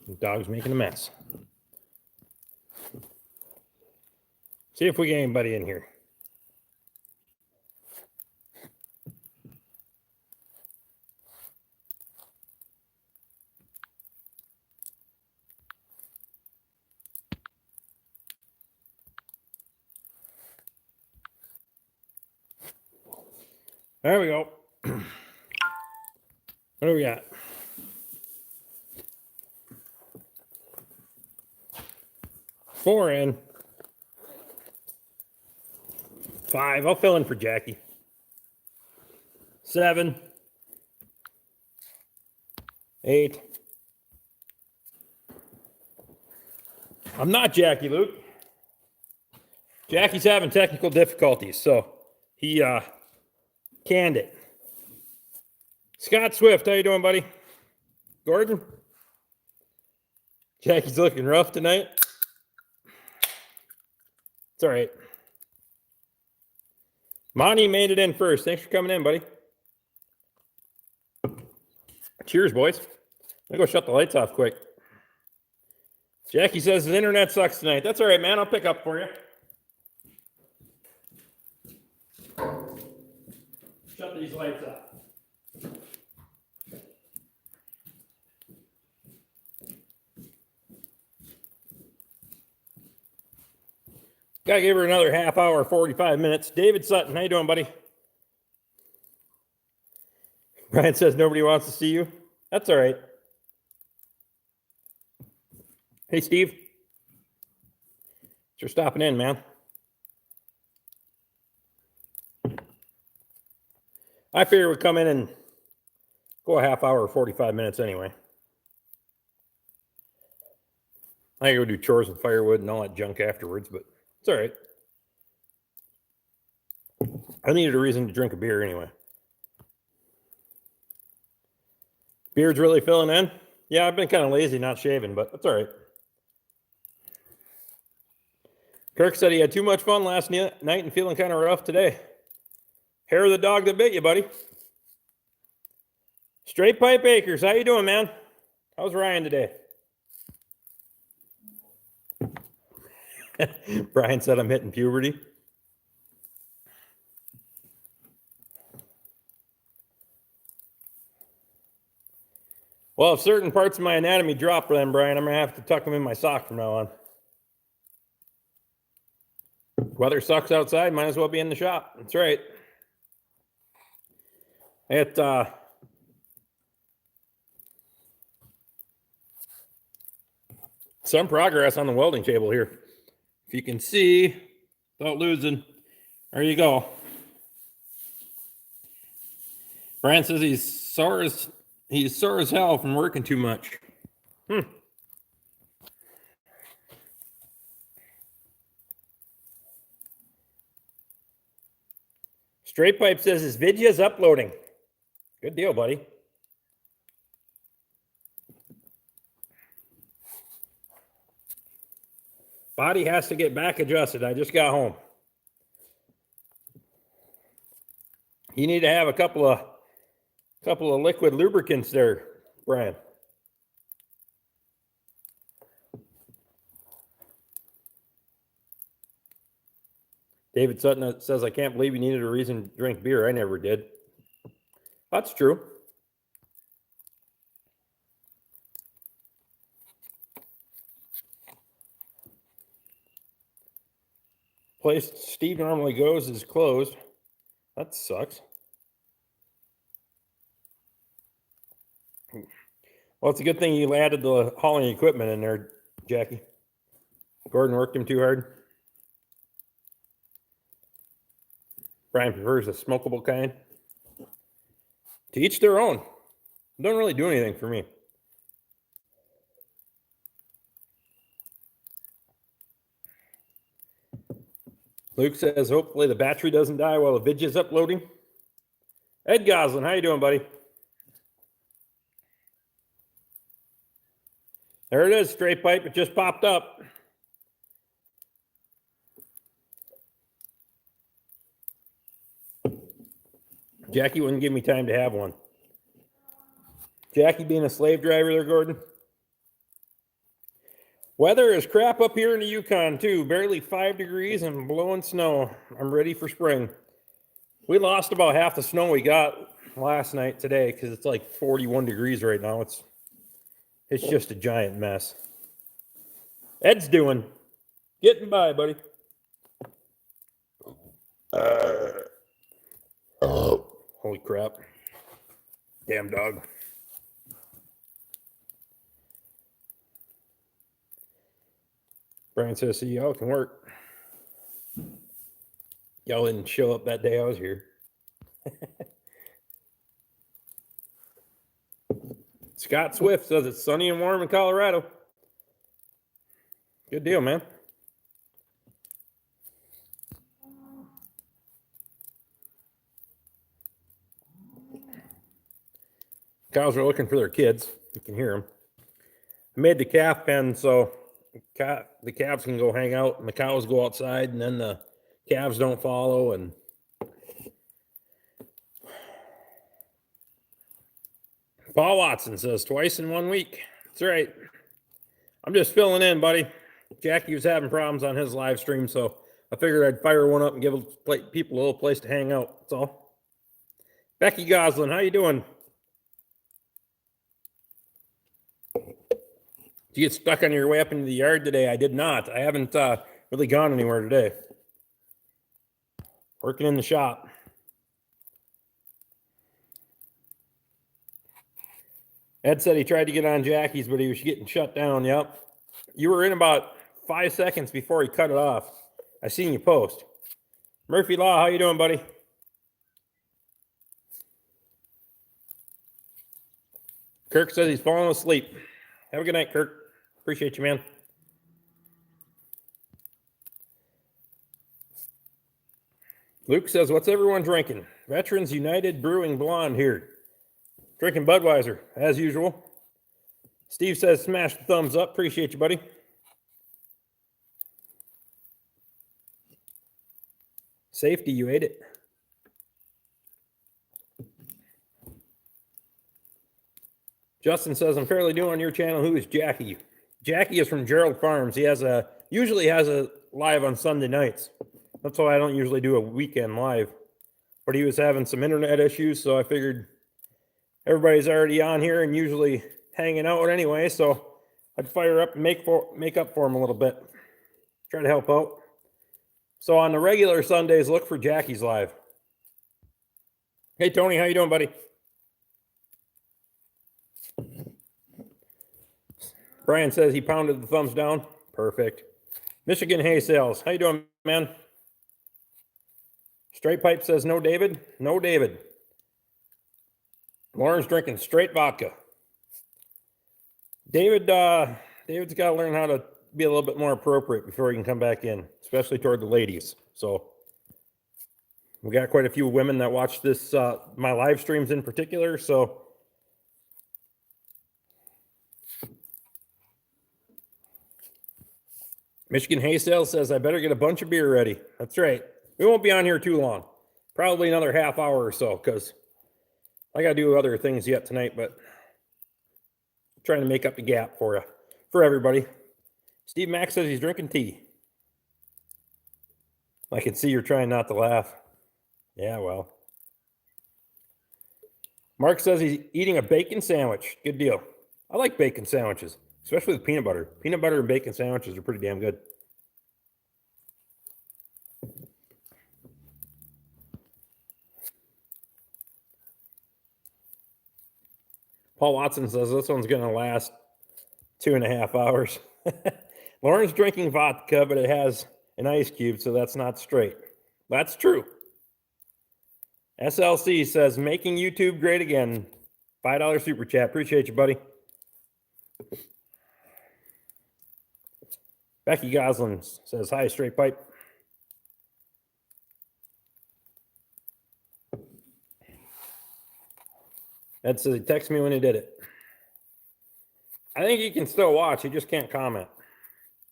The dog's making a mess. See if we get anybody in here. There we go. What do we got? 4 in. 5. I'll fill in for Jackie. 7. 8. I'm not Jackie, Luke. Jackie's having technical difficulties, so he canned it. Scott Swift, how you doing, buddy? Gordon? Jackie's looking rough tonight. It's all right. Monty made it in first. Thanks for coming in, buddy. Cheers, boys. I'm going to go shut the lights off quick. Jackie says the internet sucks tonight. That's all right, man. I'll pick up for you. Shut these lights off. Gotta give her another half hour, 45 minutes. David Sutton, how you doing, buddy? Brian says nobody wants to see you. That's all right. Hey, Steve. Thanks for stopping in, man. I figure we'd come in and go a half hour, 45 minutes anyway. I gotta go do chores and firewood and all that junk afterwards, but it's all right. I needed a reason to drink a beer anyway. Beard's really filling in. Yeah, I've been kind of lazy not shaving, but that's all right. Kirk said he had too much fun last night and feeling kind of rough today. Hair of the dog that bit you, buddy. Straight Pipe Acres, how you doing, man? How's Ryan today? Brian said I'm hitting puberty. Well, if certain parts of my anatomy drop, then, Brian, I'm going to have to tuck them in my sock from now on. Weather sucks outside, might as well be in the shop. That's right. Some progress on the welding table here. If you can see, without losing, there you go. Brian says he's sore as hell from working too much. Straight Pipe says his video is uploading. Good deal, buddy. Body has to get back adjusted. I just got home. You need to have a couple of liquid lubricants there, Brian. David Sutton says, I can't believe you needed a reason to drink beer. I never did. That's true. Place Steve normally goes is closed. That sucks. Well, it's a good thing you added the hauling equipment in there, Jackie. Gordon worked him too hard. Brian prefers the smokable kind. To each their own. It don't really do anything for me. Luke says, hopefully the battery doesn't die while the video is uploading. Ed Goslin, how you doing, buddy? There it is, Straight Pipe. It just popped up. Jackie wouldn't give me time to have one. Jackie being a slave driver there, Gordon? Weather is crap up here in the Yukon too. Barely 5 degrees and blowing snow. I'm ready for spring. We lost about half the snow we got last night today because it's like 41 degrees right now. It's just a giant mess. Ed's doing. Getting by, buddy. Holy crap. Damn dog. Brian says, see, y'all can work. Y'all didn't show up that day I was here. Scott Swift says it's sunny and warm in Colorado. Good deal, man. Cows are looking for their kids. You can hear them. I made the calf pen so the calves can go hang out and the cows go outside, and then the calves don't follow. And Paul Watson says twice in 1 week. That's right. I'm just filling in, buddy. Jackie was having problems on his live stream, so I figured I'd fire one up and give people a little place to hang out. That's all. Becky Goslin, how you doing? Did you get stuck on your way up into the yard today? I did not. I haven't really gone anywhere today. Working in the shop. Ed said he tried to get on Jackie's, but he was getting shut down. Yep. You were in about 5 seconds before he cut it off. I seen you post. Murphy Law, how you doing, buddy? Kirk says he's falling asleep. Have a good night, Kirk. Appreciate you, man. Luke says, what's everyone drinking? Veterans United Brewing Blonde here. Drinking Budweiser, as usual. Steve says, smash the thumbs up. Appreciate you, buddy. Safety, you ate it. Justin says, I'm fairly new on your channel. Who is Jackie? Jackie is from Gerald Farms. He usually has a live on Sunday nights. That's why I don't usually do a weekend live. But he was having some internet issues, so I figured everybody's already on here and usually hanging out anyway, so I'd fire up and make up for him a little bit. Try to help out. So on the regular Sundays, look for Jackie's live. Hey, Tony, how you doing, buddy? Brian says he pounded the thumbs down. Perfect. Michigan Hay Sales. How you doing, man? Straight Pipe says no, David. No, David. Lauren's drinking straight vodka. David's got to learn how to be a little bit more appropriate before he can come back in, especially toward the ladies. So we got quite a few women that watch this, my live streams in particular. So Michigan Hay Sales says, I better get a bunch of beer ready. That's right. We won't be on here too long. Probably another half hour or so, because I got to do other things yet tonight, but I'm trying to make up the gap for everybody. Steve Mack says he's drinking tea. I can see you're trying not to laugh. Yeah, well. Mark says he's eating a bacon sandwich. Good deal. I like bacon sandwiches, especially with peanut butter. Peanut butter and bacon sandwiches are pretty damn good. Paul Watson says this one's going to last 2.5 hours. Lauren's drinking vodka, but it has an ice cube, so that's not straight. That's true. SLC says, making YouTube great again. $5 super chat. Appreciate you, buddy. Becky Goslin says, hi, Straight Pipe. Ed says he texted me when he did it. I think he can still watch. He just can't comment.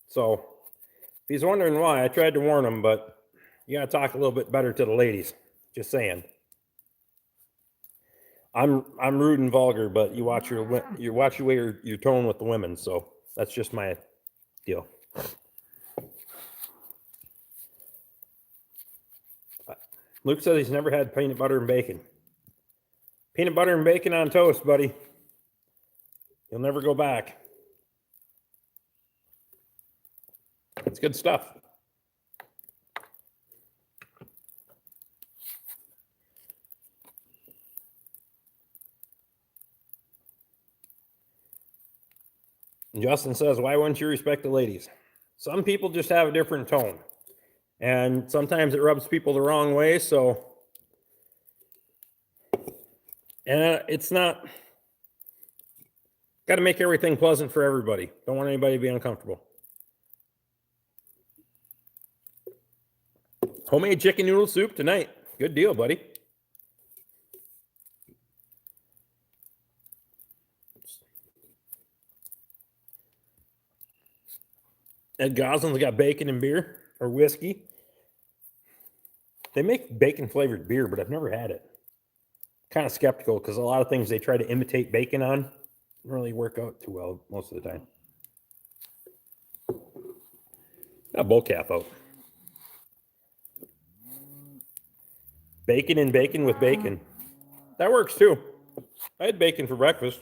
So if he's wondering why, I tried to warn him, but you got to talk a little bit better to the ladies. Just saying. I'm rude and vulgar, but you watch your tone with the women. So that's just my deal. Luke says he's never had peanut butter and bacon. Peanut butter and bacon on toast, buddy. You'll never go back. It's good stuff. Justin says, why wouldn't you respect the ladies? Some people just have a different tone. And sometimes it rubs people the wrong way, so... And it's not... Got to make everything pleasant for everybody. Don't want anybody to be uncomfortable. Homemade chicken noodle soup tonight. Good deal, buddy. Ed Goslin's got bacon and beer, or whiskey. They make bacon-flavored beer, but I've never had it. Kind of skeptical, because a lot of things they try to imitate bacon on don't really work out too well most of the time. Got a bull calf out. Bacon and bacon with bacon. That works too. I had bacon for breakfast.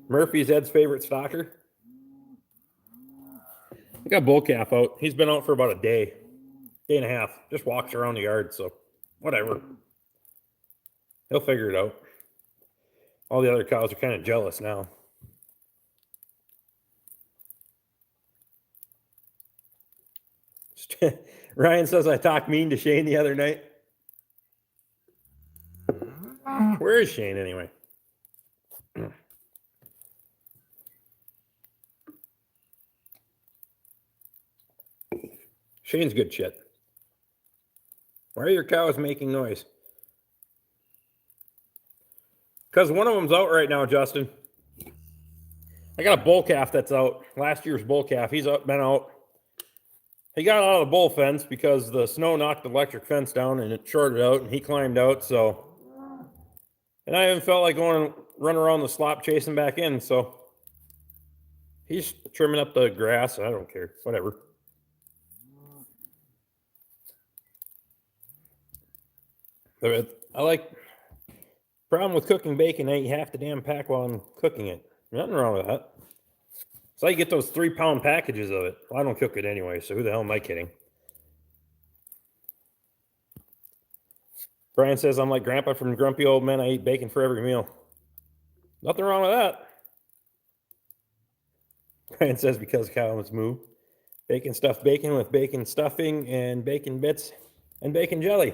Murphy's Ed's favorite stalker. I got bull calf out. He's been out for about a day and a half. Just walks around the yard, so whatever. He'll figure it out. All the other cows are kind of jealous now. Ryan says I talked mean to Shane the other night. Where is Shane anyway? Shane's good shit. Why are your cows making noise? Because one of them's out right now, Justin. I got a bull calf that's out. Last year's bull calf. He's been out. He got out of the bull fence because the snow knocked the electric fence down and it shorted out, and he climbed out. So, and I haven't felt like going and run around the slop chasing back in. So he's trimming up the grass. I don't care. Whatever. I like... Problem with cooking bacon, I eat half the damn pack while I'm cooking it. Nothing wrong with that. So I get those 3-pound packages of it. Well, I don't cook it anyway, so who the hell am I kidding? Brian says, I'm like Grandpa from Grumpy Old Men. I eat bacon for every meal. Nothing wrong with that. Brian says, because cows moo. Bacon stuffed bacon with bacon stuffing and bacon bits and bacon jelly.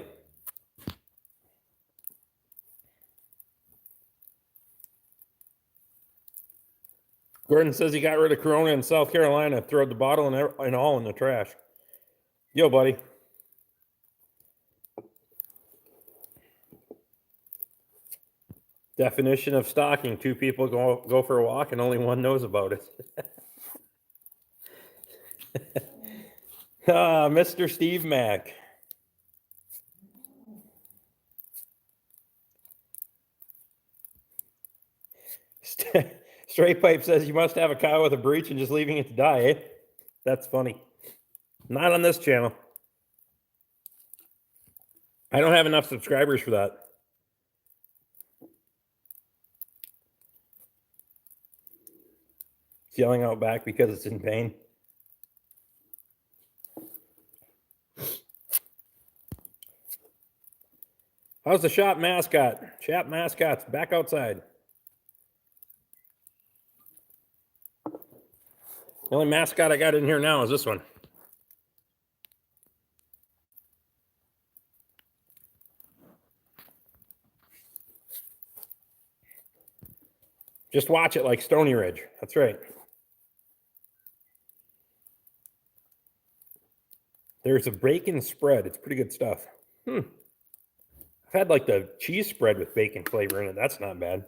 Gordon says he got rid of Corona in South Carolina, threw the bottle and all in the trash. Yo, buddy. Definition of stalking: 2 people go for a walk and only one knows about it. Mr. Steve Mack. Straight Pipe says you must have a cow with a breech and just leaving it to die, eh? That's funny. Not on this channel. I don't have enough subscribers for that. It's yelling out back because it's in pain. How's the shop mascot? Shop mascot's back outside. The only mascot I got in here now is this one. Just watch it like Stony Ridge. That's right. There's a bacon spread. It's pretty good stuff. I've had like the cheese spread with bacon flavor in it. That's not bad.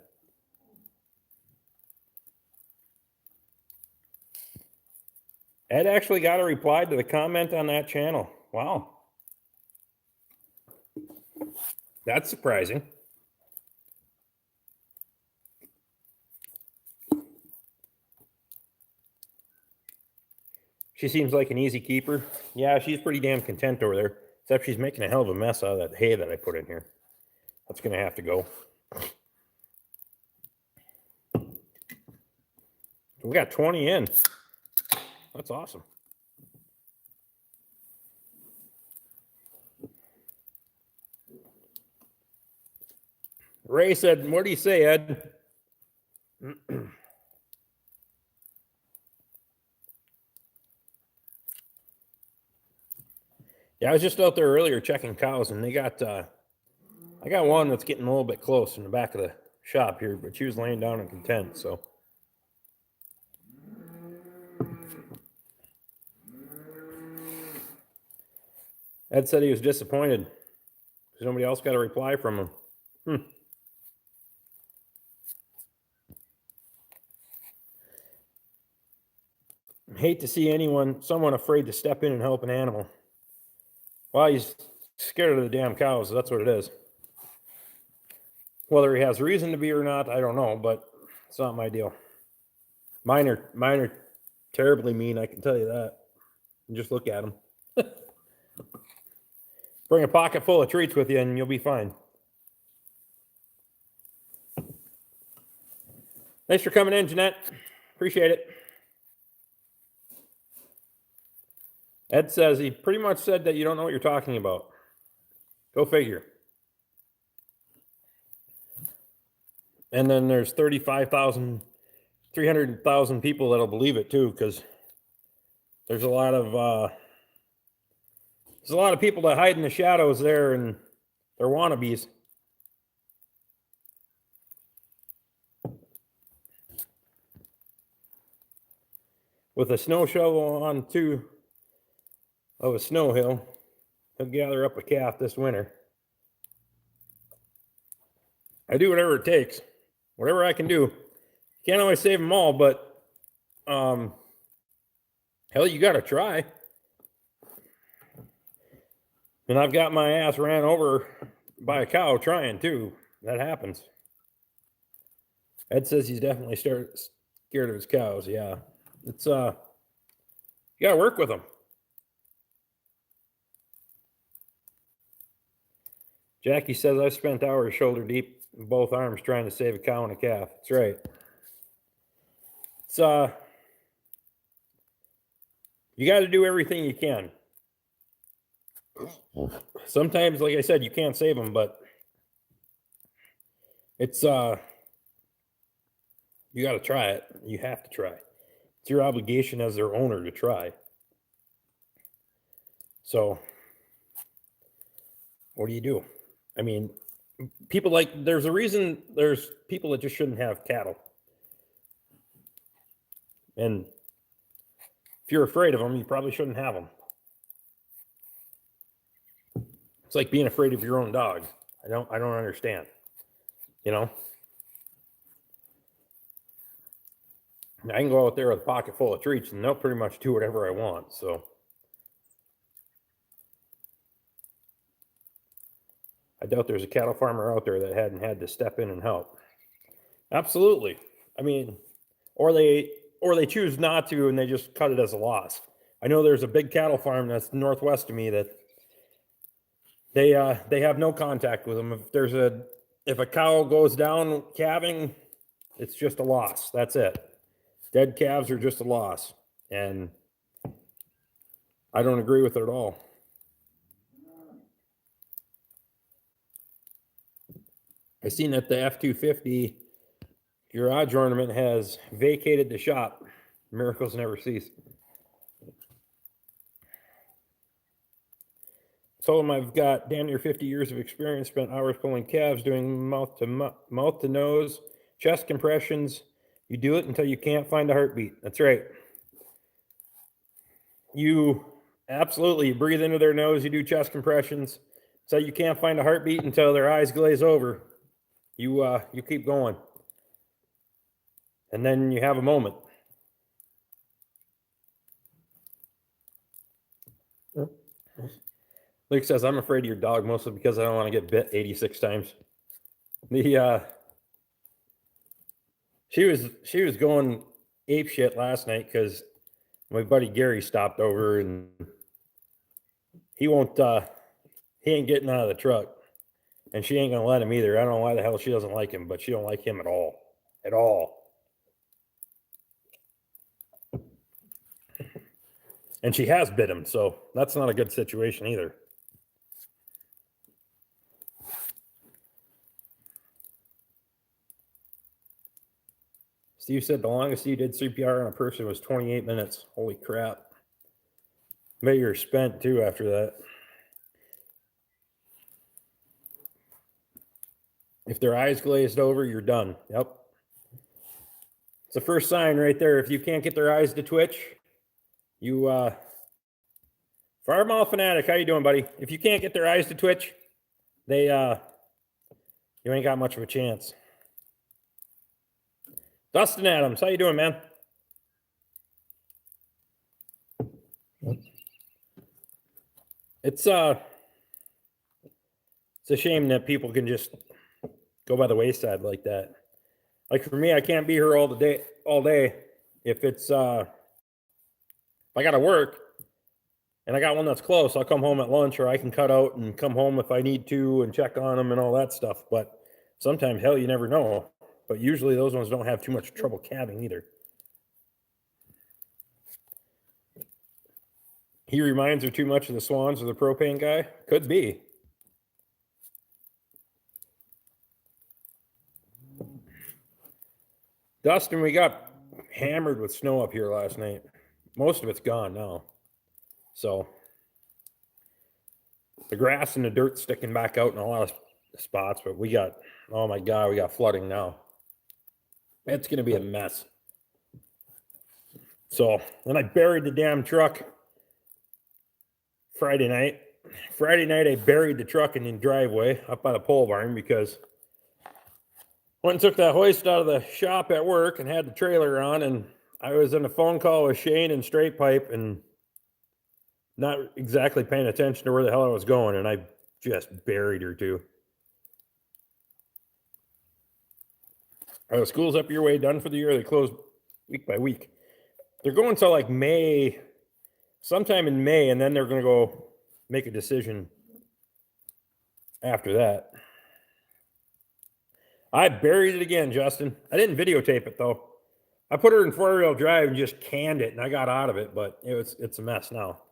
Ed actually got a reply to the comment on that channel. Wow. That's surprising. She seems like an easy keeper. Yeah, she's pretty damn content over there. Except she's making a hell of a mess out of that hay that I put in here. That's going to have to go. We got 20 in. That's awesome. Ray said, what do you say, Ed? Yeah, I was just out there earlier checking cows, and they got, I got one that's getting a little bit close in the back of the shop here, but she was laying down and content, so. Ed said he was disappointed because nobody else got a reply from him. I hate to see someone afraid to step in and help an animal. Well, he's scared of the damn cows. That's what it is. Whether he has reason to be or not, I don't know, but it's not my deal. Mine are terribly mean, I can tell you that. And just look at them. Bring a pocket full of treats with you and you'll be fine. Thanks for coming in, Jeanette. Appreciate it. Ed says he pretty much said that you don't know what you're talking about. Go figure. And then there's 300,000 people that'll believe it too, because there's a lot of people that hide in the shadows there, and they're wannabes. With a snow shovel on two of a snow hill, he'll gather up a calf this winter. I do whatever it takes, whatever I can do. Can't always save them all, but hell, you got to try. And I've got my ass ran over by a cow trying too. That happens. Ed says he's definitely scared of his cows. Yeah, it's you got to work with them. Jackie says I've spent hours shoulder deep in both arms trying to save a cow and a calf. That's right. It's you got to do everything you can. Sometimes, like I said, you can't save them, but it's you got to try it. You have to try. It's your obligation as their owner to try. So, what do you do? I mean, there's a reason there's people that just shouldn't have cattle. And if you're afraid of them, you probably shouldn't have them. It's like being afraid of your own dog. I don't understand. You know? I can go out there with a pocket full of treats and they'll pretty much do whatever I want. So I doubt there's a cattle farmer out there that hadn't had to step in and help. Absolutely. I mean, or they choose not to and they just cut it as a loss. I know there's a big cattle farm that's northwest of me that they have no contact with them. If a cow goes down calving, it's just a loss. That's it. Dead calves are just a loss. And I don't agree with it at all. I seen that the F-250 garage ornament has vacated the shop. Miracles never cease. Told him I've got damn near 50 years of experience, spent hours pulling calves, doing mouth to nose, chest compressions. You do it until you can't find a heartbeat. That's right. You breathe into their nose, you do chest compressions, so you can't find a heartbeat until their eyes glaze over. You keep going. And then you have a moment. Luke says, I'm afraid of your dog mostly because I don't want to get bit 86 times. She was going ape shit last night because My buddy Gary stopped over, and he won't. He ain't getting out of the truck, and she ain't gonna let him either. I don't know why the hell she doesn't like him, but she don't like him at all, at all. And she has bit him, so that's not a good situation either. Steve said the longest he did CPR on a person was 28 minutes. Holy crap. Maybe you're spent too after that. If their eyes glazed over, you're done. Yep. It's the first sign right there. If you can't get their eyes to twitch, you Fireball Fanatic, how you doing, buddy? If you can't get their eyes to twitch, they you ain't got much of a chance. Dustin Adams, how you doing, man? It's a shame that people can just go by the wayside like that. Like for me, I can't be here all day. If it's if I gotta work and I got one that's close, I'll come home at lunch, or I can cut out and come home if I need to and check on them and all that stuff. But sometimes, hell, you never know. But usually those ones don't have too much trouble calving either. He reminds her too much of the Swans or the propane guy? Could be. Dustin, we got hammered with snow up here last night. Most of it's gone now. So the grass and the dirt sticking back out in a lot of spots, but we got, oh my God, we got flooding now. It's going to be a mess. So then I buried the damn truck Friday night. Friday night, I buried the truck in the driveway up by the pole barn because went and took that hoist out of the shop at work and had the trailer on, and I was in a phone call with Shane and Straight Pipe and not exactly paying attention to where the hell I was going, and I just buried her too. Are the schools up your way done for the year? They close week by week. They're going till like May, sometime in May, and then they're going to go make a decision after that. I buried it again, Justin. I didn't videotape it though. I put her in four-wheel drive and just canned it, and I got out of it, but it's a mess now.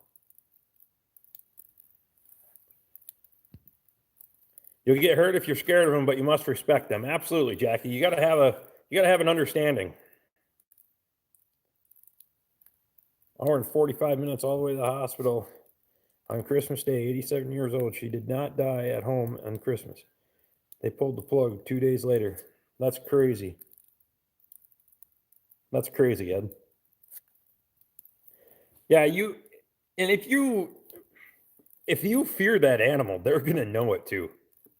You'll get hurt if you're scared of them, but you must respect them. Absolutely, Jackie. You gotta have an understanding. Hour and 45 minutes all the way to the hospital on Christmas Day. 87 years old. She did not die at home on Christmas. They pulled the plug 2 days later. That's crazy. That's crazy, Ed. Yeah, if you fear that animal, they're gonna know it too.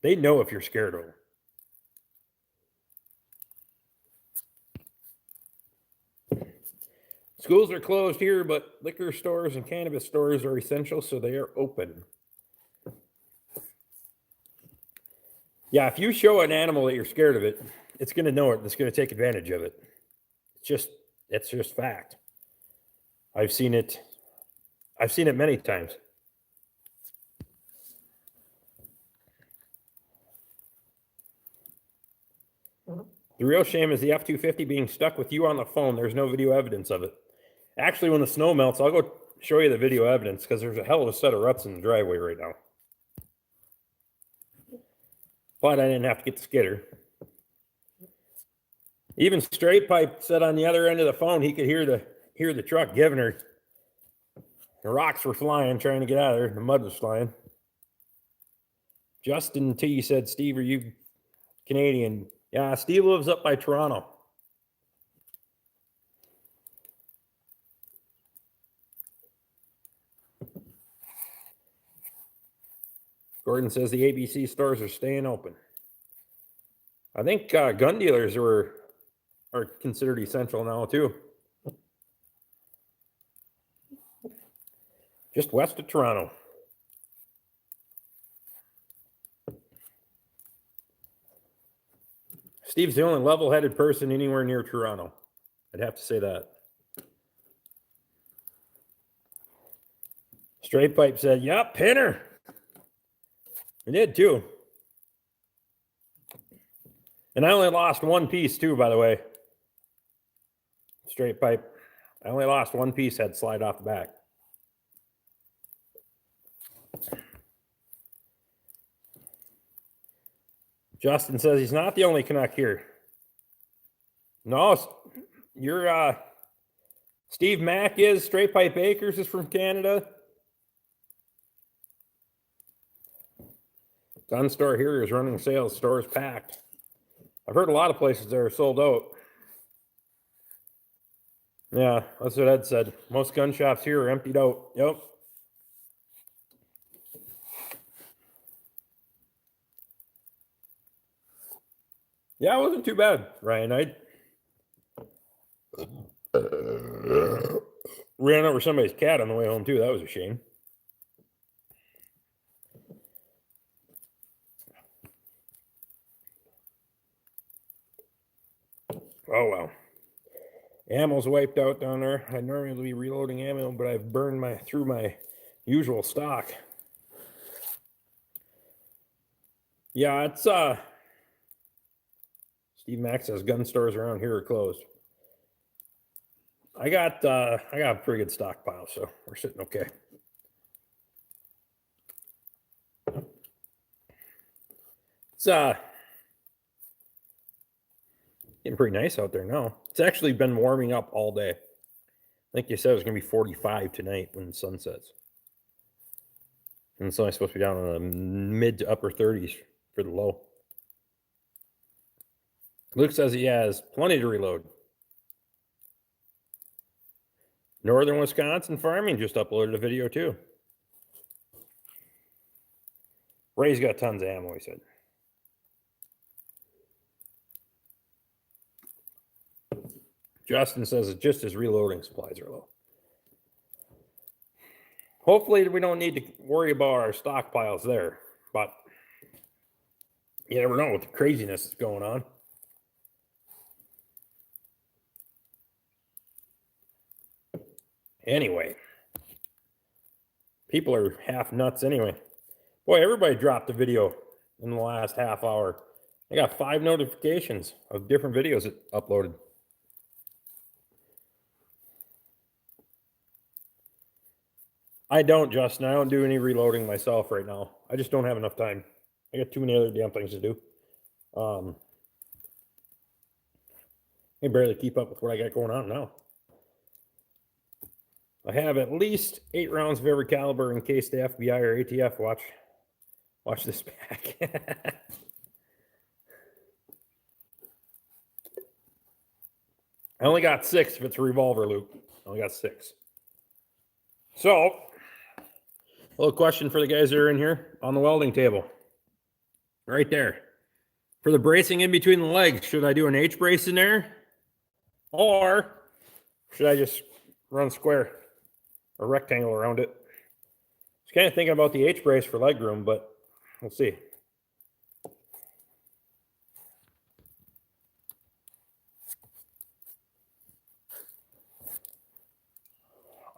They know if you're scared of them. Schools are closed here, but liquor stores and cannabis stores are essential, so they are open. Yeah, if you show an animal that you're scared of it, it's going to know it. It's going to take advantage of it. It's just fact. I've seen it many times. The real shame is the F-250 being stuck with you on the phone. There's no video evidence of it. Actually, when the snow melts, I'll go show you the video evidence because there's a hell of a set of ruts in the driveway right now. But I didn't have to get the skidder. Even Straight Pipe said on the other end of the phone he could hear the truck giving her. The rocks were flying, trying to get out of there. The mud was flying. Justin T said, "Steve, are you Canadian?" Yeah, Steve lives up by Toronto. Gordon says the ABC stores are staying open. I think gun dealers are considered essential now too. Just west of Toronto. Steve's the only level-headed person anywhere near Toronto. I'd have to say that. Straight Pipe said, "Yup, pinner." I did too. And I only lost one piece too, by the way. Straight Pipe. I only lost one piece, had slide off the back. Justin says he's not the only Canuck here. No, you're Steve Mack is. Straight Pipe Acres is from Canada. Gun store here is running sales. Store is packed. I've heard a lot of places that are sold out. Yeah, that's what Ed said. Most gun shops here are emptied out. Yep. Yeah, it wasn't too bad, Ryan. I ran over somebody's cat on the way home, too. That was a shame. Oh, well. Ammo's wiped out down there. I'd normally be reloading ammo, but I've burned through my usual stock. Yeah, it's Steve Mack says gun stores around here are closed. I got a pretty good stockpile, so we're sitting okay. It's getting pretty nice out there now. It's actually been warming up all day. I think you said it was going to be 45 tonight when the sun sets. And it's only supposed to be down in the mid to upper 30s for the low. Luke says he has plenty to reload. Northern Wisconsin Farming just uploaded a video too. Ray's got tons of ammo, he said. Justin says it's just his reloading supplies are low. Hopefully we don't need to worry about our stockpiles there, but you never know what the craziness is going on. Anyway, people are half nuts anyway. Boy, everybody dropped a video in the last half hour. I got 5 notifications of different videos that uploaded. I don't, Justin. I don't do any reloading myself right now. I just don't have enough time. I got too many other damn things to do. I can barely keep up with what I got going on now. I have at least 8 rounds of every caliber in case the FBI or ATF watch this back. I only got 6 if it's a revolver, Luke. I only got 6. So, a little question for the guys that are in here on the welding table. Right there. For the bracing in between the legs, should I do an H brace in there? Or should I just run square or rectangle around it? I was kind of thinking about the H brace for leg room, but we'll see.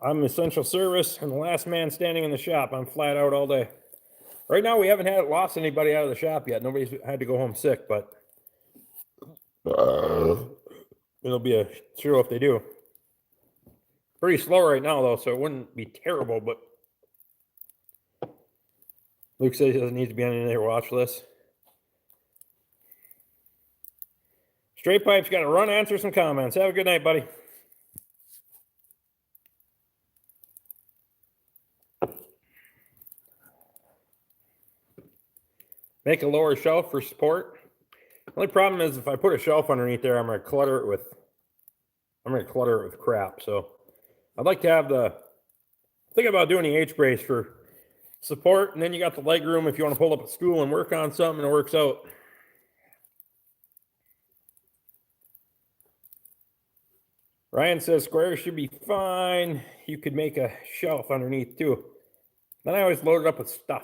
I'm essential service and the last man standing in the shop. I'm flat out all day. Right now, we haven't lost anybody out of the shop yet. Nobody's had to go home sick, but it'll be a show if they do. Pretty slow right now, though, so it wouldn't be terrible, but Luke says he doesn't need to be on any of their watch list. Straight Pipe's got to run, answer some comments. Have a good night, buddy. Make a lower shelf for support. The only problem is if I put a shelf underneath there, I'm going to clutter it with crap. So I'd like to have think about doing the H brace for support, and then you got the leg room if you want to pull up a stool and work on something, and it works out. Ryan says square should be fine. You could make a shelf underneath too. Then I always load it up with stuff.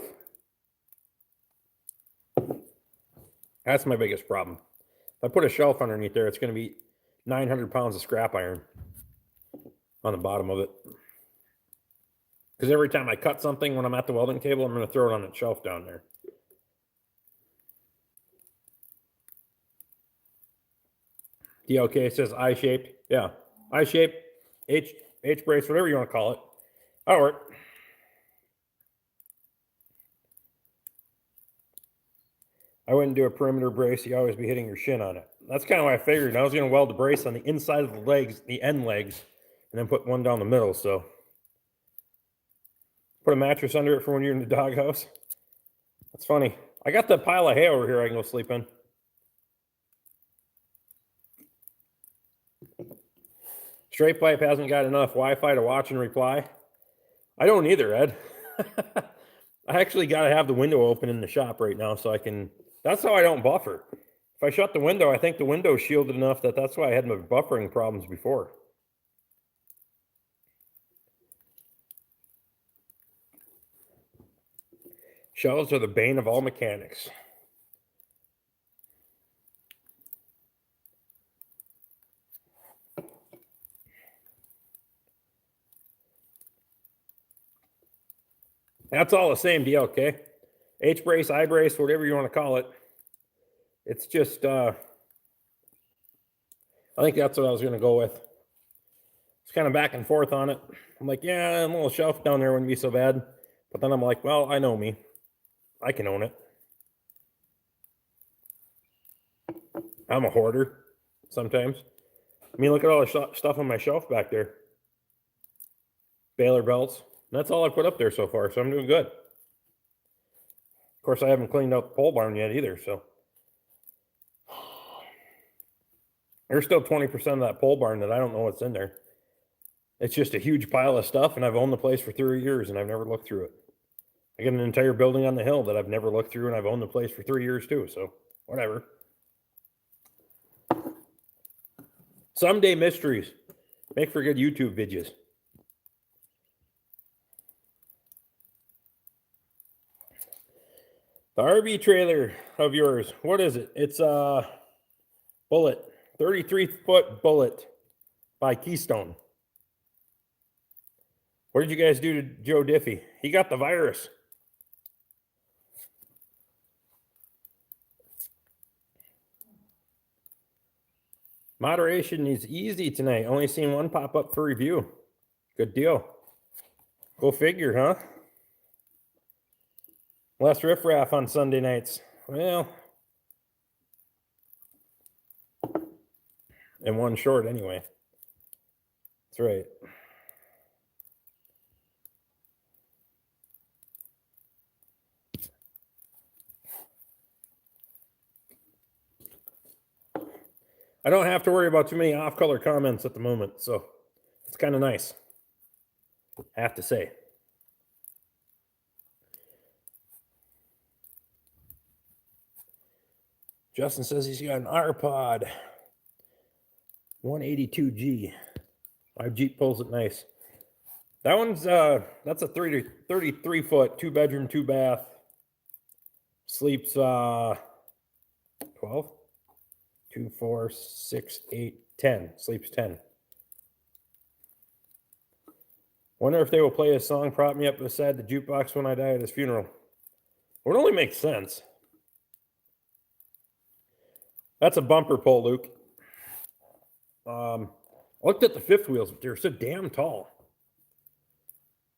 That's my biggest problem. If I put a shelf underneath there, it's going to be 900 pounds of scrap iron on the bottom of it. Because every time I cut something when I'm at the welding table, I'm going to throw it on that shelf down there. DLK says I-shaped. Yeah, I-shaped, H-brace, whatever you want to call it. That'll work. I wouldn't do a perimeter brace. You always be hitting your shin on it. That's kind of what I figured. I was going to weld the brace on the inside of the legs, the end legs, and then put one down the middle. So put a mattress under it for when you're in the doghouse. That's funny. I got that pile of hay over here I can go sleep in. Straight pipe hasn't got enough Wi-Fi to watch and reply. I don't either, Ed. I actually got to have the window open in the shop right now so I can... That's how I don't buffer. If I shut the window, I think the window's shielded enough that that's why I had my buffering problems before. Shelves are the bane of all mechanics. That's all the same deal, okay? H-brace, I-brace, whatever you want to call it. It's just, I think that's what I was going to go with. It's kind of back and forth on it. I'm like, yeah, a little shelf down there wouldn't be so bad. But then I'm like, well, I know me. I can own it. I'm a hoarder sometimes. I mean, look at all the stuff on my shelf back there. Baler belts. That's all I put up there so far, so I'm doing good. Of course, I haven't cleaned out the pole barn yet either, so. There's still 20% of that pole barn that I don't know what's in there. It's just a huge pile of stuff, and I've owned the place for 3 years, and I've never looked through it. I got an entire building on the hill that I've never looked through, and I've owned the place for 3 years too, so whatever. Someday mysteries. Make for good YouTube videos. The RV trailer of yours, what is it? It's a Bullet, 33-foot Bullet by Keystone. What did you guys do to Joe Diffie? He got the virus. Moderation is easy tonight. Only seen one pop up for review. Good deal. Go figure, huh? Less riffraff on Sunday nights. Well, and one short anyway. That's right. I don't have to worry about too many off-color comments at the moment, so it's kind of nice, I have to say. Justin says he's got an R-Pod 182G. My Jeep pulls it nice. That one's that's a 33-foot, 2-bedroom, 2-bath. Sleeps 12, 2, 4, 6, 8, 10. Sleeps 10. Wonder if they will play a song "Prop Me Up Beside the Jukebox When I Die" at his funeral. It would only make sense. That's a bumper pull, Luke. I looked at the fifth wheels, but they're so damn tall.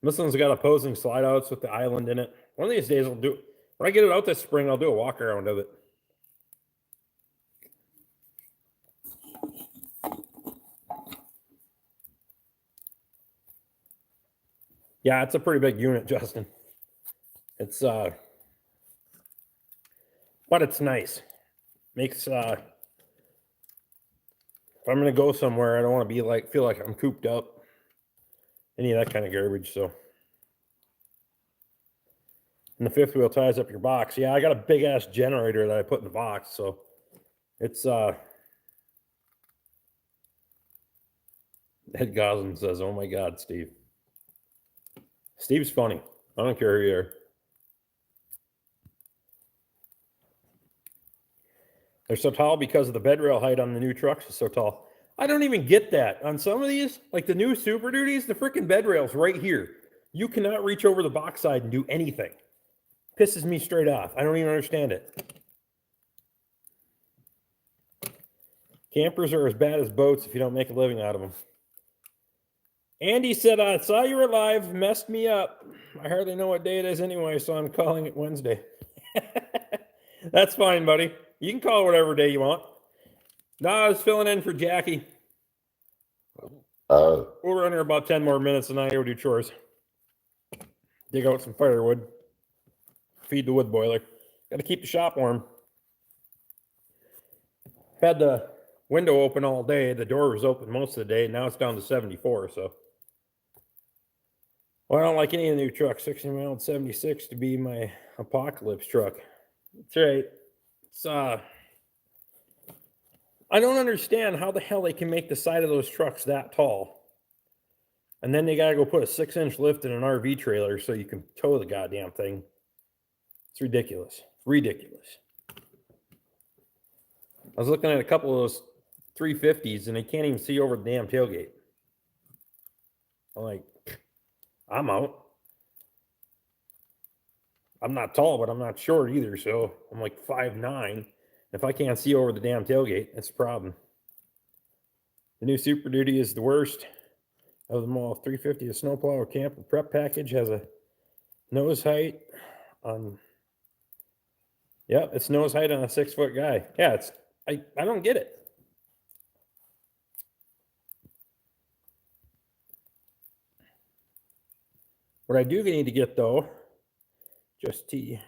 This one's got opposing slide outs with the island in it. One of these days I'll do, when I get it out this spring, I'll do a walk around of it. Yeah, it's a pretty big unit, Justin. It's but it's nice. Makes if I'm gonna go somewhere, I don't want to be like feel like I'm cooped up. Any of that kind of garbage. So, and the fifth wheel ties up your box. Yeah, I got a big ass generator that I put in the box, so it's Ed Goslin says, "Oh my God, Steve." Steve's funny. I don't care who you are. They're so tall because of the bed rail height on the new trucks is so tall. I don't even get that. On some of these, like the new Super Duties, the freaking bed rail's right here. You cannot reach over the box side and do anything. Pisses me straight off. I don't even understand it. Campers are as bad as boats if you don't make a living out of them. Andy said, I saw you were live, messed me up. I hardly know what day it is anyway, so I'm calling it Wednesday. That's fine, buddy. You can call it whatever day you want. No, I was filling in for Jackie. We'll run here about 10 more minutes and I go do chores. Dig out some firewood. Feed the wood boiler. Got to keep the shop warm. Had the window open all day. The door was open most of the day. Now it's down to 74, so. Well, I don't like any of the new trucks. 60-mile 76 to be my apocalypse truck. That's right. It's I don't understand how the hell they can make the side of those trucks that tall. And then they got to go put a 6-inch lift in an RV trailer so you can tow the goddamn thing. It's ridiculous. Ridiculous. I was looking at a couple of those 350s and they can't even see over the damn tailgate. I'm like, I'm out. I'm not tall, but I'm not short either, so I'm like 5'9". If I can't see over the damn tailgate, that's a problem. The new Super Duty is the worst of them all. 350, a snowplow camper prep package, has a nose height on. Yep, it's nose height on a 6-foot guy. Yeah, it's I don't get it. What I do need to get though, just T.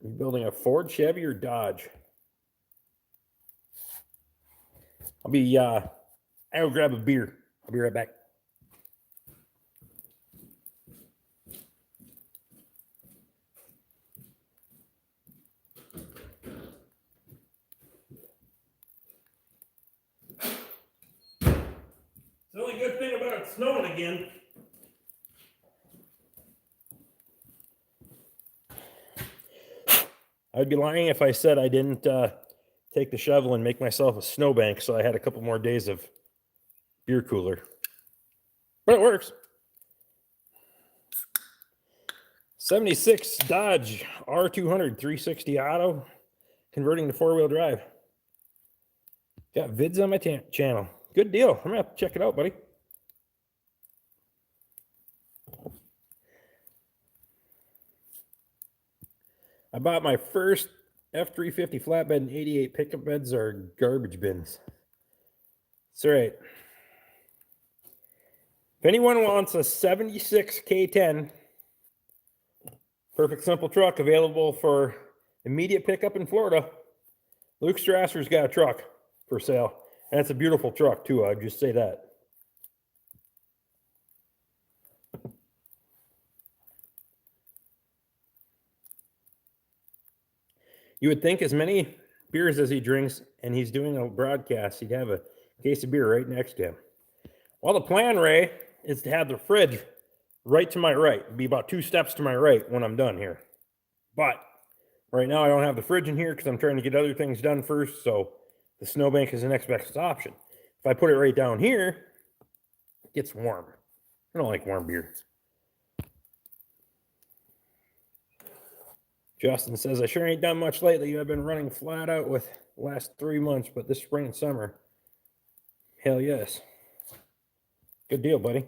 You building a Ford, Chevy, or Dodge? I'll grab a beer. I'll be right back. The only good thing about it snowing again. I'd be lying if I said I didn't take the shovel and make myself a snowbank so I had a couple more days of beer cooler. But it works. 76 Dodge R200 360 auto, converting to 4-wheel drive. Got vids on my channel. Good deal. I'm going to have to check it out, buddy. I bought my first F350 flatbed in '88. Pickup beds are garbage bins. That's right. If anyone wants a 76 K10, perfect simple truck available for immediate pickup in Florida, Luke Strasser's got a truck for sale. And it's a beautiful truck too, I'd just say that. You would think as many beers as he drinks and he's doing a broadcast, he'd have a case of beer right next to him. Well, the plan, Ray, is to have the fridge right to my right. It'd be about 2 steps to my right when I'm done here. But right now I don't have the fridge in here because I'm trying to get other things done first, so the snowbank is the next best option. If I put it right down here, it gets warm. I don't like warm beer. Justin says, I sure ain't done much lately. I've been running flat out with the last 3 months, but this spring and summer, hell yes. Good deal, buddy.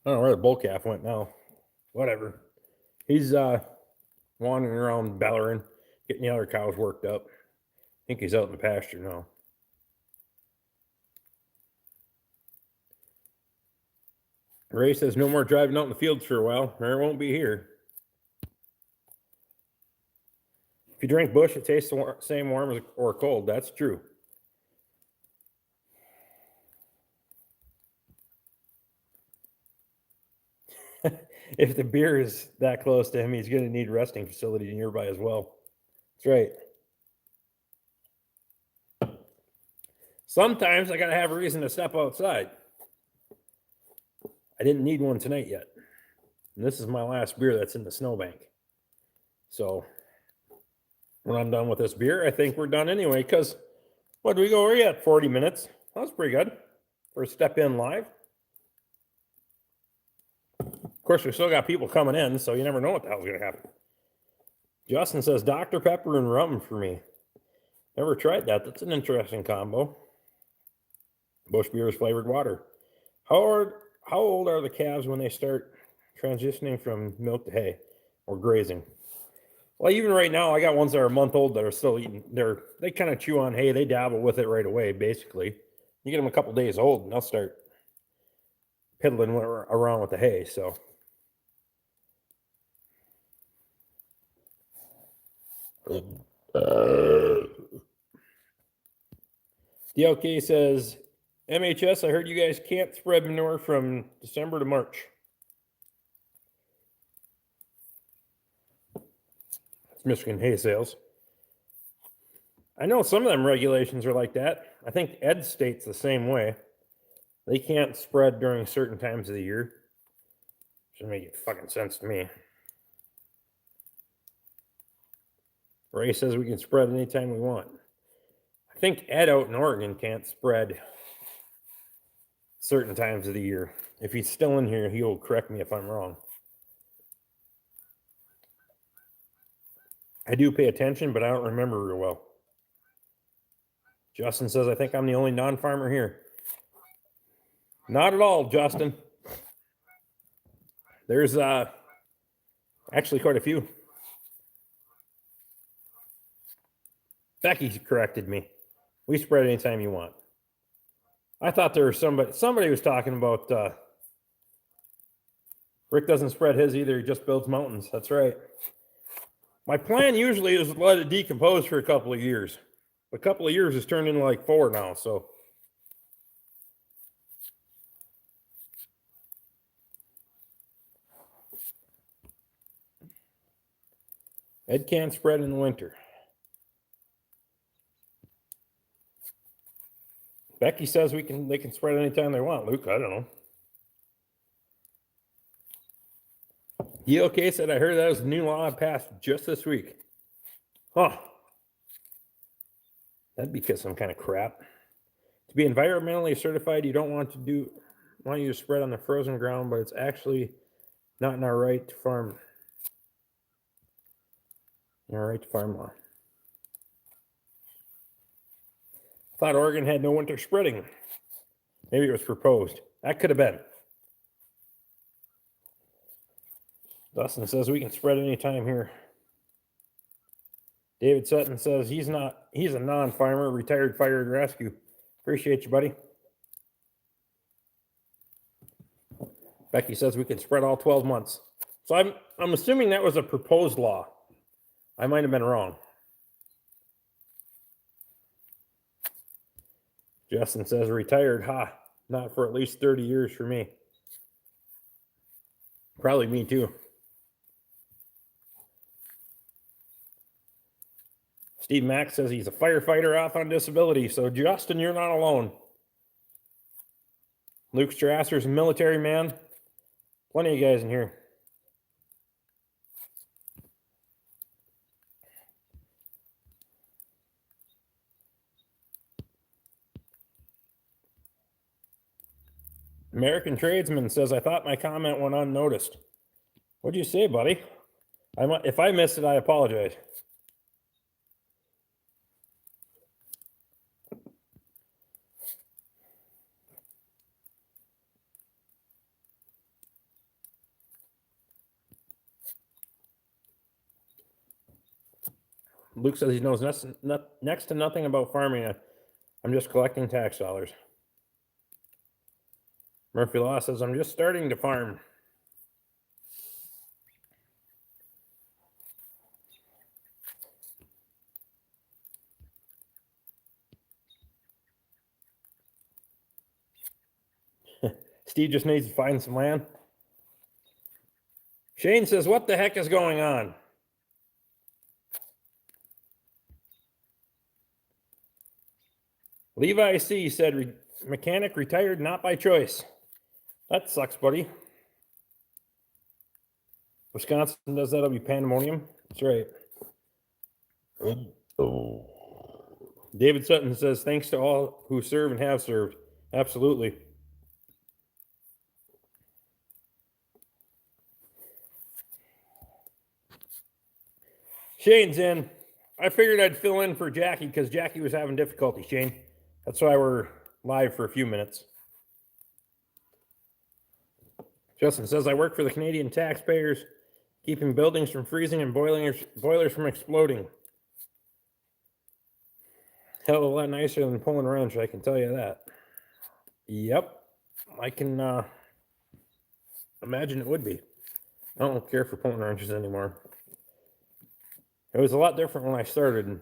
I don't know where the bull calf went now. Whatever. He's wandering around bellering, getting the other cows worked up. I think he's out in the pasture now. Ray says no more driving out in the fields for a while. There won't be here. If you drink Busch, it tastes the same warm or cold. That's true. If the beer is that close to him, he's going to need resting facility nearby as well. That's right. Sometimes I got to have a reason to step outside. I didn't need one tonight yet. And this is my last beer that's in the snowbank. So when I'm done with this beer, I think we're done anyway, because what do we go? We're at 40 minutes. That was pretty good for a step in live. Of course, we still got people coming in, so you never know what the hell's going to happen. Justin says Dr. Pepper and rum for me. Never tried that. That's an interesting combo. Bush Beers flavored water. How old are the calves when they start transitioning from milk to hay or grazing? Well, even right now, I got ones that are a month old that are still eating. They kind of chew on hay. They dabble with it right away, basically. You get them a couple days old, and they'll start piddling around with the hay. So, DLK says, MHS, I heard you guys can't spread manure from December to March. It's Michigan hay sales. I know some of them regulations are like that. I think Ed State's the same way. They can't spread during certain times of the year. Doesn't make fucking sense to me. Ray says we can spread anytime we want. I think Ed out in Oregon can't spread certain times of the year. If he's still in here, he'll correct me if I'm wrong. I do pay attention, but I don't remember real well. Justin says, I think I'm the only non-farmer here. Not at all, Justin. There's actually quite a few. Becky corrected me. We spread anytime you want. I thought there was somebody was talking about Rick doesn't spread his either. He just builds mountains. That's right. My plan usually is to let it decompose for a couple of years. A couple of years has turned into like 4 now, so. Ed can't spread in the winter. Becky says they can spread anytime they want. Luke, I don't know. DLK said, I heard that was a new law passed just this week. Huh. That'd be some kind of crap. To be environmentally certified, you don't want you to spread on the frozen ground, but it's actually not in our right to farm. In our right to farm law. I thought Oregon had no winter spreading. Maybe it was proposed. That could have been. Dustin says we can spread anytime here. David Sutton says he's a non-farmer, retired fire and rescue. Appreciate you, buddy. Becky says we can spread all 12 months. So I'm assuming that was a proposed law. I might have been wrong. Justin says retired. Not for at least 30 years for me. Probably me too. Steve Mack says he's a firefighter off on disability. So Justin, you're not alone. Luke Strasser's a military man. Plenty of guys in here. American Tradesman says, I thought my comment went unnoticed. What'd you say, buddy? If I missed it, I apologize. Luke says he knows next to nothing about farming. I'm just collecting tax dollars. Murphy Law says, I'm just starting to farm. Steve just needs to find some land. Shane says, what the heck is going on? Levi C. said, mechanic retired not by choice. That sucks, buddy. Wisconsin does that, it'll be pandemonium. That's right. Oh. David Sutton says, thanks to all who serve and have served. Absolutely. Shane's in. I figured I'd fill in for Jackie because Jackie was having difficulty, Shane. That's why we're live for a few minutes. Justin says, I work for the Canadian taxpayers, keeping buildings from freezing and boilers from exploding. Hell of a lot nicer than pulling a wrench, I can tell you that. Yep. I can imagine it would be. I don't care for pulling wrenches anymore. It was a lot different when I started.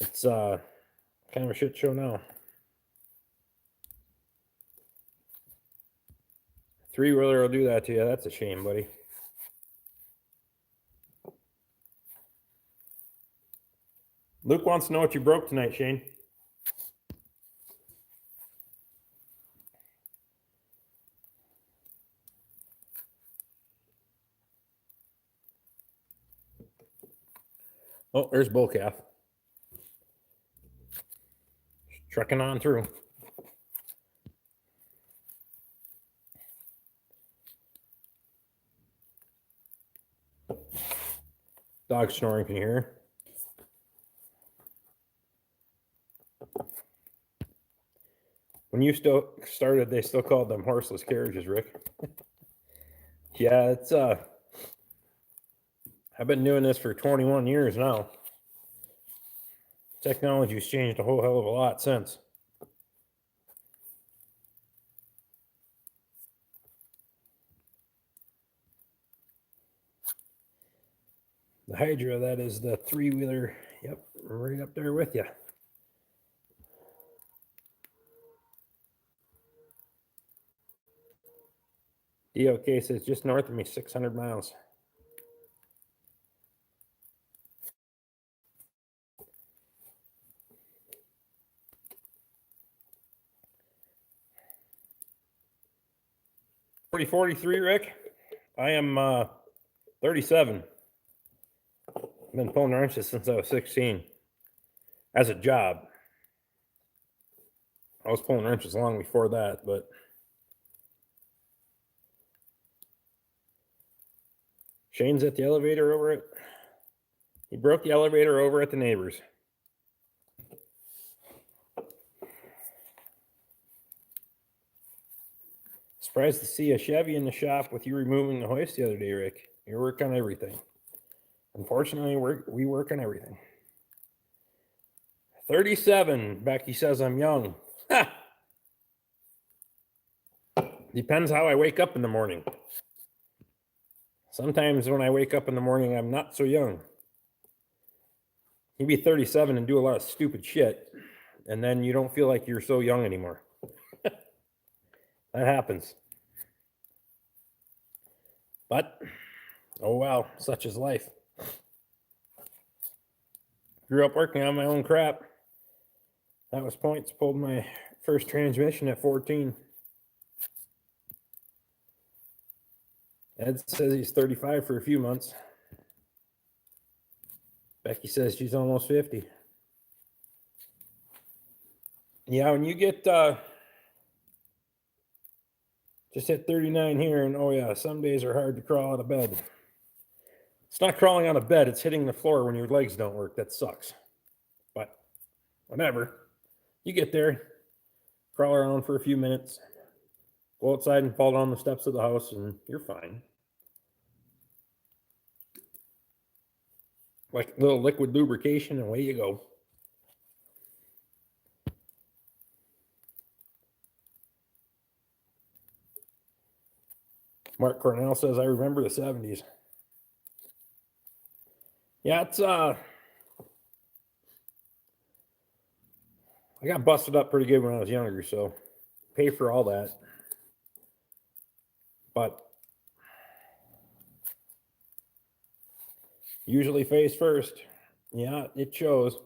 It's kind of a shit show now. Three-wheeler will do that to you. That's a shame, buddy. Luke wants to know what you broke tonight, Shane. Oh, there's bull calf. Trucking on through. Dog snoring, can you hear? When you still started, they still called them horseless carriages, Rick. Yeah, it's I've been doing this for 21 years now. Technology's changed a whole hell of a lot since. The Hydra, that is the three-wheeler. Yep, right up there with you. DOK says just north of me, 600 miles. $40.43, Rick. I am 37. I've been pulling wrenches since I was 16. As a job. I was pulling wrenches long before that, but Shane's at the elevator over it. He broke the elevator over at the neighbors. Surprised to see a Chevy in the shop with you removing the hoist the other day, Rick. You work on everything. Unfortunately, we work on everything. 37. Becky says I'm young. Ha! Depends how I wake up in the morning. Sometimes when I wake up in the morning, I'm not so young. You be 37 and do a lot of stupid shit, and then you don't feel like you're so young anymore. That happens. But, oh well, such is life. Grew up working on my own crap. That was points. Pulled my first transmission at 14. Ed says he's 35 for a few months. Becky says she's almost 50. Yeah, when you get just hit 39 here, and oh yeah, some days are hard to crawl out of bed. It's not crawling out of bed, it's hitting the floor when your legs don't work. That sucks. But whatever. You get there, crawl around for a few minutes, go outside and fall down the steps of the house, and you're fine. Like a little liquid lubrication, and away you go. Mark Cornell says, I remember the 70s. Yeah, it's I got busted up pretty good when I was younger, so pay for all that. But usually face first. Yeah, it shows.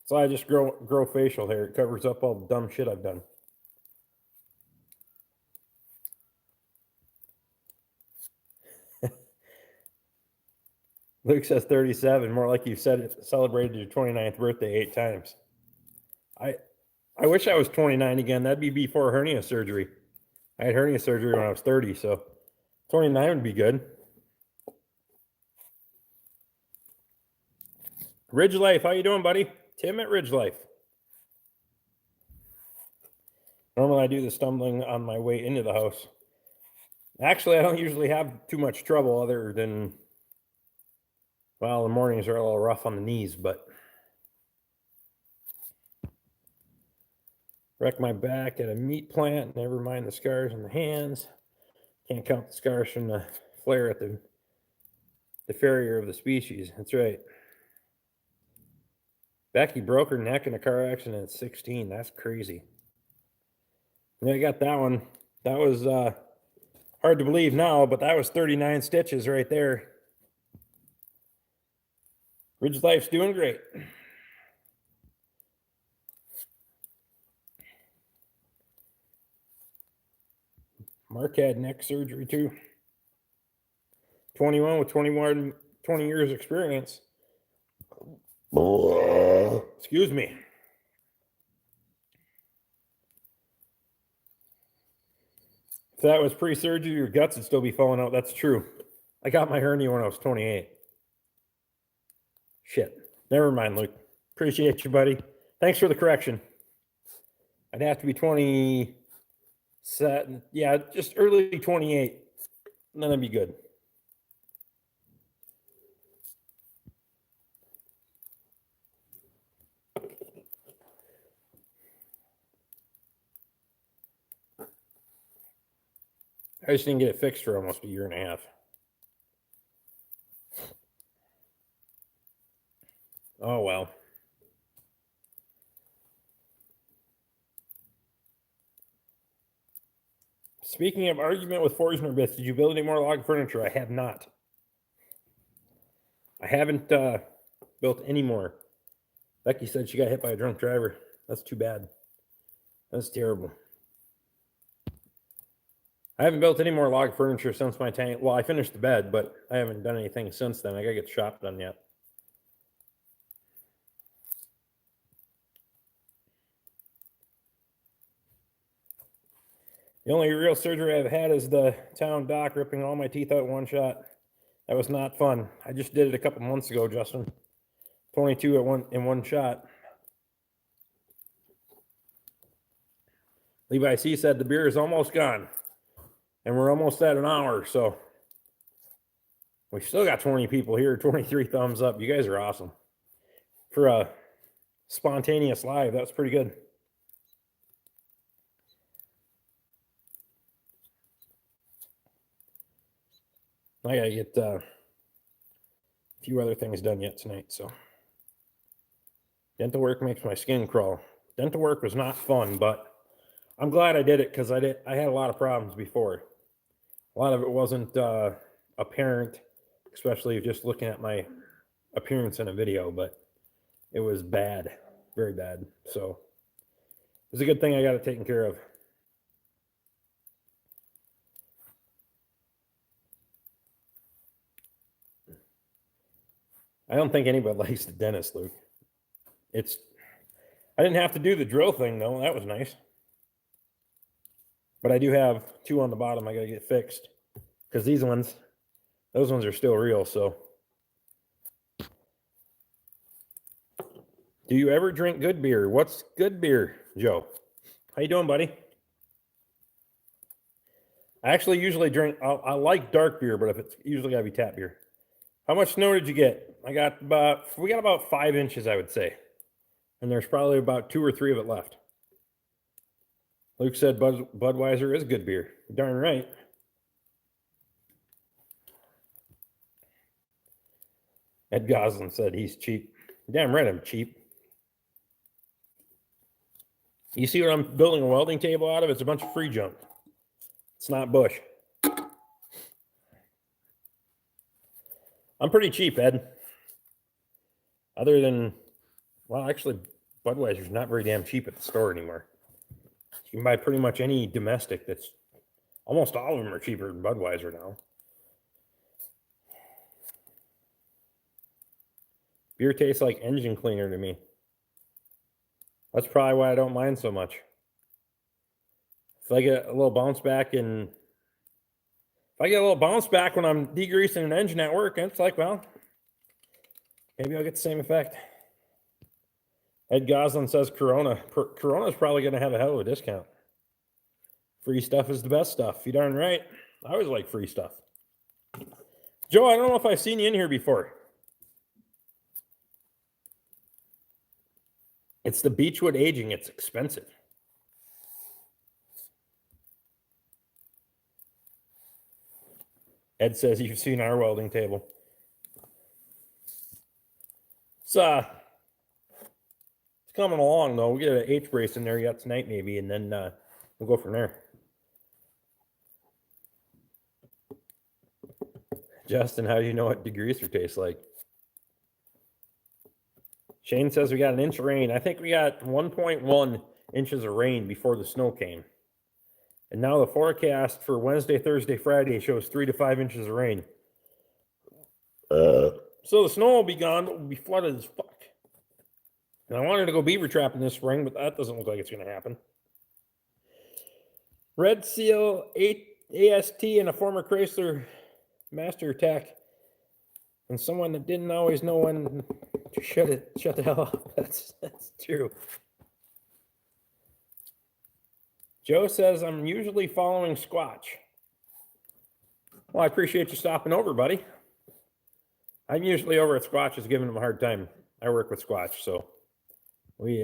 So I just grow facial hair. It covers up all the dumb shit I've done. Luke says 37. More like you said it, celebrated your 29th birthday 8 times. I wish I was 29 again. That'd be before hernia surgery. I had hernia surgery when I was 30, so 29 would be good. Ridge Life, how you doing, buddy? Tim at Ridge Life. Normally I do the stumbling on my way into the house. Actually, I don't usually have too much trouble other than, well, the mornings are a little rough on the knees, but wrecked my back at a meat plant. Never mind the scars on the hands. Can't count the scars from the flare at the farrier of the species. That's right. Becky broke her neck in a car accident at 16. That's crazy. Yeah, I got that one. That was hard to believe now, but that was 39 stitches right there. Ridge Life's doing great. Mark had neck surgery too. 21 with 20 years experience. Excuse me. If that was pre-surgery, your guts would still be falling out. That's true. I got my hernia when I was 28. Shit. Never mind, Luke. Appreciate you, buddy. Thanks for the correction. I'd have to be 27. Yeah, just early 28. And then I'd be good. I just didn't get it fixed for almost a year and a half. Oh, well. Speaking of argument with Forstner bits, did you build any more log furniture? I have not. I haven't built any more. Becky said she got hit by a drunk driver. That's too bad. That's terrible. I haven't built any more log furniture since my tank. Well, I finished the bed, but I haven't done anything since then. I gotta get the shop done yet. The only real surgery I've had is the town doc ripping all my teeth out in one shot. That was not fun. I just did it a couple months ago, Justin. 22 in one shot. Levi C said the beer is almost gone. And we're almost at an hour, so we still got 20 people here, 23 thumbs up. You guys are awesome. For a spontaneous live, that's pretty good. I gotta get a few other things done yet tonight, so. Dental work makes my skin crawl. Dental work was not fun, but I'm glad I did it because I had a lot of problems before. A lot of it wasn't apparent, especially just looking at my appearance in a video, but it was bad, very bad. So it's a good thing I got it taken care of. I don't think anybody likes the dentist, Luke. I didn't have to do the drill thing though. That was nice. But I do have 2 on the bottom I gotta get fixed. Because those ones are still real, so. Do you ever drink good beer? What's good beer, Joe? How you doing, buddy? I actually usually drink, I like dark beer, but if it's usually gotta be tap beer. How much snow did you get? we got about 5 inches, I would say. And there's probably about 2 or 3 of it left. Luke said Budweiser is good beer. Darn right. Ed Goslin said he's cheap. Damn right I'm cheap. You see what I'm building a welding table out of? It's a bunch of free junk. It's not Bush. I'm pretty cheap, Ed. Other than, well, actually, Budweiser's not very damn cheap at the store anymore. You can buy pretty much any domestic that's, almost all of them are cheaper than Budweiser now. Beer tastes like engine cleaner to me. That's probably why I don't mind so much. If I get a little bounce back when I'm degreasing an engine at work, it's like, well, maybe I'll get the same effect. Ed Goslin says Corona's probably going to have a hell of a discount. Free stuff is the best stuff. You darn right. I always like free stuff. Joe, I don't know if I've seen you in here before. It's the Beechwood aging. It's expensive. Ed says you've seen our welding table. It's coming along, though. We get an H brace in there yet tonight, maybe, and then we'll go from there. Justin, how do you know what degreaser tastes like? Shane says we got an inch of rain. I think we got 1.1 inches of rain before the snow came. And now the forecast for Wednesday, Thursday, Friday shows 3 to 5 inches of rain. So the snow will be gone, but we'll be flooded as fuck. And I wanted to go beaver trapping this spring, but that doesn't look like it's going to happen. Red Seal AST and a former Chrysler Master Tech, and someone that didn't always know when to shut the hell up. That's true. Joe says I'm usually following Squatch. Well, I appreciate you stopping over, buddy. I'm usually over at Squatch's giving him a hard time. I work with Squatch, so we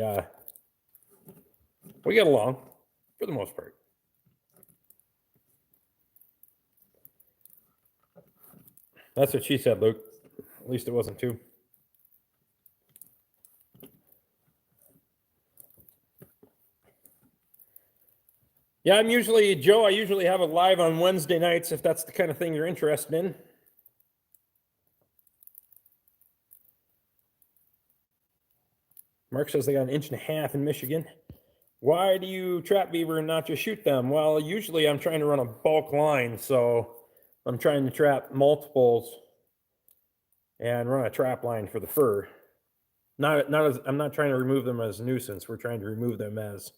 get along for the most part. That's what she said, Luke. At least it wasn't too. Yeah, I usually have it live on Wednesday nights if that's the kind of thing you're interested in. Mark says they got 1.5 inches in Michigan. Why do you trap beaver and not just shoot them? Well, usually I'm trying to run a bulk line, so I'm trying to trap multiples and run a trap line for the fur. I'm not trying to remove them as a nuisance. We're trying to remove them as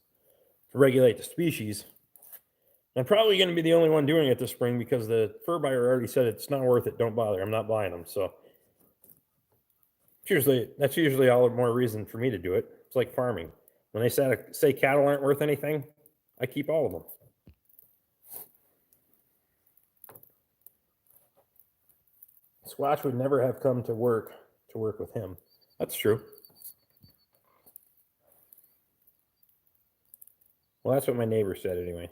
to regulate the species. I'm probably going to be the only one doing it this spring because the fur buyer already said it's not worth it. Don't bother. I'm not buying them. So that's usually all the more reason for me to do it. It's like farming. When they say cattle aren't worth anything, I keep all of them. Squatch would never have come to work with him. That's true. Well, that's what my neighbor said anyway.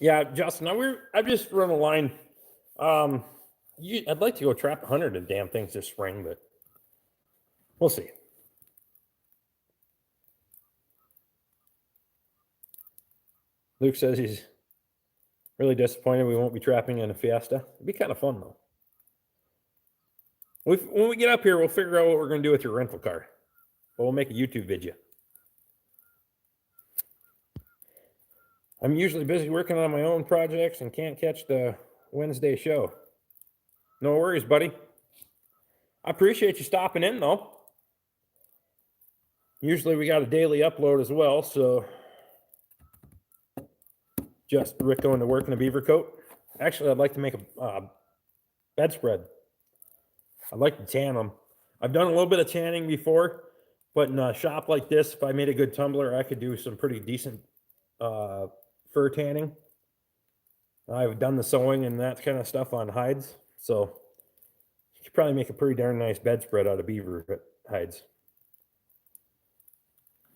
Yeah, Justin, I've just run a line. I'd like to go trap 100 of damn things this spring, but we'll see. Luke says he's really disappointed we won't be trapping in a Fiesta. It'd be kind of fun, though. When we get up here, we'll figure out what we're going to do with your rental car. But we'll make a YouTube video. I'm usually busy working on my own projects and can't catch the Wednesday show. No worries, buddy. I appreciate you stopping in, though. Usually we got a daily upload as well, so just Rick going to work in a beaver coat. Actually, I'd like to make a bedspread. I'd like to tan them. I've done a little bit of tanning before, but in a shop like this, if I made a good tumbler, I could do some pretty decent fur tanning. I've done the sewing and that kind of stuff on hides, so you could probably make a pretty darn nice bedspread out of beaver hides.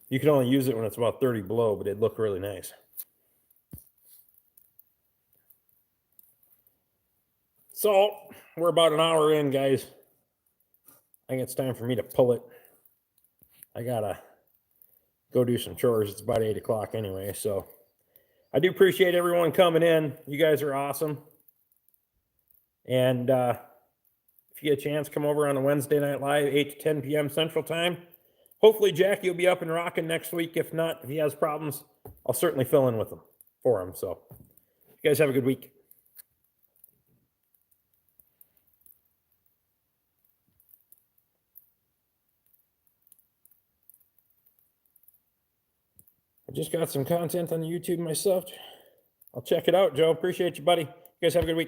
You can only use it when it's about 30 below, but it'd look really nice. So we're about an hour in, guys. I think it's time for me to pull it. I gotta go do some chores. It's about 8 o'clock anyway, so I do appreciate everyone coming in. You guys are awesome. And if you get a chance, come over on a Wednesday night live, 8 to 10 p.m. Central Time. Hopefully Jackie will be up and rocking next week. If not, if he has problems, I'll certainly fill in with him for him. So you guys have a good week. I just got some content on YouTube myself. I'll check it out, Joe. Appreciate you, buddy. You guys have a good week.